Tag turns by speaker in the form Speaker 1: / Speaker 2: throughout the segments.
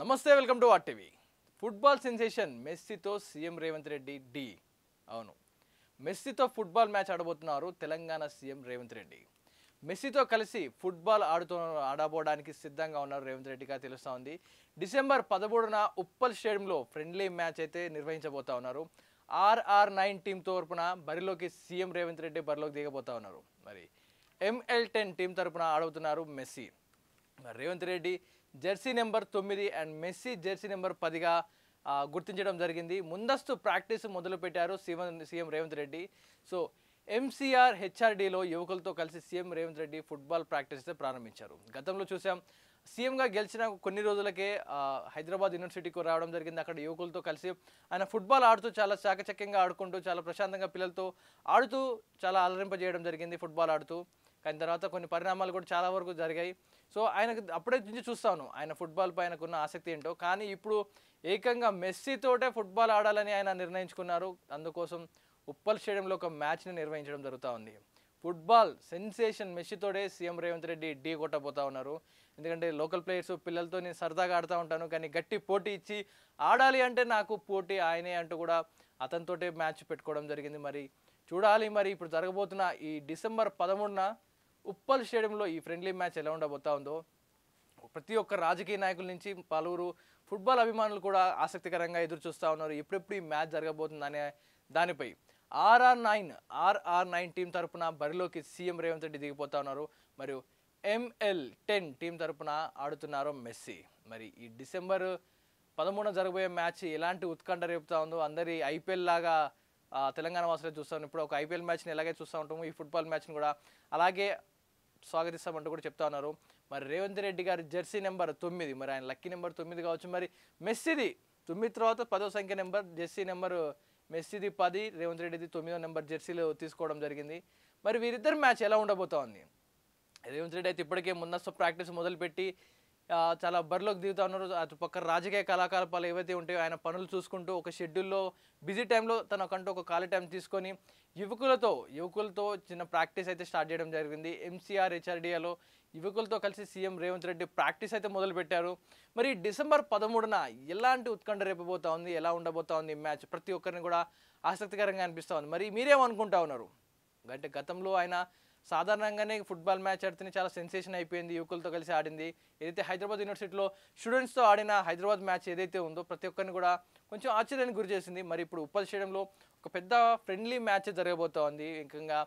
Speaker 1: నమస్తే welcome to RTV. Football sensation మెస్సీతో CM Revanth Reddy డి. అవును, మెస్సీతో ఫుట్బాల్ మ్యాచ్ ఆడబోతున్నారు తెలంగాణ సీఎం రేవంత్ రెడ్డి. మెస్సీతో కలిసి ఫుట్బాల్ ఆడబోవడానికి సిద్ధంగా ఉన్నారు రేవంత్ రెడ్డిగా తెలుస్తూ ఉంది. డిసెంబర్ 13న ఉప్పల్ స్టేడియంలో ఫ్రెండ్లీ మ్యాచ్ అయితే నిర్వహించబోతా ఉన్నారు. RR9 టీం తరపున బరిలోకి సీఎం రేవంత్ రెడ్డి బరిలోకి దిగబోతా ఉన్నారు. మరి ML10 టీం తరపున ఆడుతున్నారు మెస్సీ. మరి Revanth Reddy jersey number 9 and Messi jersey number 10గా గుర్తించడం జరిగింది. ముందస్తు ప్రాక్టీస్ మొదలుపెట్టారు CM Revanth Reddy. So MCR HRDలో యువకులతో కలిసి CM Revanth Reddy football practice అయితే ప్రారంభించారు. గతంలో చూసాం, సీఎంగా గెలిచిన కొన్ని రోజులకే హైదరాబాద్ యూనివర్సిటీకి రావడం జరిగింది. అక్కడ యువకులతో కలిసి ఆయన ఫుట్బాల్ ఆడుతూ చాలా చాకచక్యంగా ఆడుకుంటూ చాలా ప్రశాంతంగా పిల్లలతో ఆడుతూ చాలా అలరింపజేయడం జరిగింది ఫుట్బాల్ ఆడుతూ. కానీ తర్వాత కొన్ని పరిణామాలు కూడా చాలా వరకు జరిగాయి. సో ఆయనకు అప్పుడే నుంచి చూస్తాను ఆయన ఫుట్బాల్ పై ఆయనకున్న ఆసక్తి ఏంటో. కానీ ఇప్పుడు ఏకంగా మెస్సీతోటే ఫుట్బాల్ ఆడాలని ఆయన నిర్ణయించుకున్నారు. అందుకోసం ఉప్పల్ స్టేడియంలో ఒక మ్యాచ్ని నిర్వహించడం జరుగుతూ ఉంది. ఫుట్బాల్ సెన్సేషన్ మెస్సీతోటే సీఎం రేవంత్ రెడ్డి ఢీ కొట్టబోతా ఉన్నారు. ఎందుకంటే లోకల్ ప్లేయర్స్ పిల్లలతో నేను సరదాగా ఆడుతూ ఉంటాను, కానీ గట్టి పోటీ ఇచ్చి ఆడాలి అంటే నాకు పోటీ ఆయనే అంటూ కూడా అతనితోటే మ్యాచ్ పెట్టుకోవడం జరిగింది. మరి చూడాలి మరి ఇప్పుడు జరగబోతున్న ఈ డిసెంబర్ 13న ఉప్పల్ స్టేడియంలో ఈ ఫ్రెండ్లీ మ్యాచ్ ఎలా ఉండబోతా ఉందో. ప్రతి ఒక్క రాజకీయ నాయకుల నుంచి పలువురు ఫుట్బాల్ అభిమానులు కూడా ఆసక్తికరంగా ఎదురు చూస్తూ ఉన్నారు ఎప్పుడెప్పుడు ఈ మ్యాచ్ జరగబోతుంది అనే దానిపై. RR9 టీం తరపున బరిలోకి సీఎం రేవంత్ రెడ్డి దిగిపోతా ఉన్నారు. మరియు ML10 టీం తరపున ఆడుతున్నారు మెస్సీ. మరి ఈ డిసెంబర్ 13న జరగబోయే మ్యాచ్ ఎలాంటి ఉత్కంఠ రేపుతా ఉందో. అందరి IPL లాగా తెలంగాణ వాసులే చూస్తాం. ఇప్పుడు ఒక IPL మ్యాచ్ని ఎలాగే చూస్తూ ఉంటాము, ఈ ఫుట్బాల్ మ్యాచ్ని కూడా అలాగే స్వాగతిస్తామంటూ కూడా చెప్తా ఉన్నారు. మరి రేవంత్ రెడ్డి గారి జెర్సీ నెంబర్ 9, మరి ఆయన లక్కీ నెంబర్ 9 కావచ్చు. మరి మెస్సీది 9 తర్వాత 10వ సంఖ్య నెంబర్, జెర్సీ నెంబర్ మెస్సీది 10, రేవంత్ రెడ్డిది 9వ నెంబర్ జెర్సీలో తీసుకోవడం జరిగింది. మరి వీరిద్దరు మ్యాచ్ ఎలా ఉండబోతా ఉంది. రేవంత్ రెడ్డి అయితే ఇప్పటికే ముందస్తు ప్రాక్టీస్ మొదలుపెట్టి చాలా బరిలోకి దిగుతా ఉన్నారు. అటు పక్క రాజకీయ కళాకలాపాలు ఏవైతే ఉంటాయో ఆయన పనులు చూసుకుంటూ ఒక షెడ్యూల్లో బిజీ టైంలో తనకంటూ ఒక ఖాళీ టైం తీసుకొని యువకులతో చిన్న ప్రాక్టీస్ అయితే స్టార్ట్ చేయడం జరిగింది. MCR HRDలో యువకులతో కలిసి సీఎం రేవంత్ రెడ్డి ప్రాక్టీస్ అయితే మొదలుపెట్టారు. మరి డిసెంబర్ 13న ఎలాంటి ఉత్కంఠ రేపబోతా ఉంది, ఎలా ఉండబోతా ఉంది ఈ మ్యాచ్, ప్రతి ఒక్కరిని కూడా ఆసక్తికరంగా అనిపిస్తూ ఉంది. మరి మీరేమనుకుంటా ఉన్నారు? అంటే గతంలో ఆయన సాధారణంగానే ఫుట్బాల్ మ్యాచ్ ఆడితేనే చాలా సెన్సేషన్ అయిపోయింది, యువకులతో కలిసి ఆడింది. ఏదైతే హైదరాబాద్ యూనివర్సిటీలో స్టూడెంట్స్తో ఆడిన హైదరాబాద్ మ్యాచ్ ఏదైతే ఉందో ప్రతి ఒక్కరిని కూడా కొంచెం ఆశ్చర్యానికి గురి చేసింది. మరి ఇప్పుడు ఉప్పల్ స్టేడియంలో ఒక పెద్ద ఫ్రెండ్లీ మ్యాచ్ జరగబోతా ఉంది. ఇంకా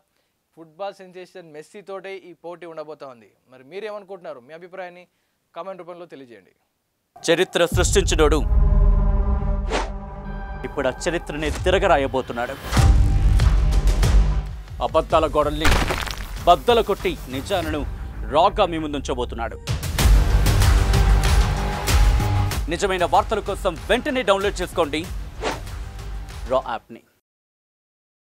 Speaker 1: ఫుట్బాల్ సెన్సేషన్ మెస్సీతోటే ఈ పోటీ ఉండబోతా ఉంది. మరి మీరేమనుకుంటున్నారు? మీ అభిప్రాయాన్ని కామెంట్ రూపంలో తెలియజేయండి.
Speaker 2: చరిత్ర సృష్టించినోడు ఇప్పుడు ఆ చరిత్రని తిరగరాయబోతున్నాడు. అబద్ధాల గోడల్ని బద్దల కొట్టి నిజాలను రాగా మీ ముందుంచబోతున్నాడు. నిజమైన వార్తల కోసం వెంటనే డౌన్లోడ్ చేసుకోండి రా యాప్ని.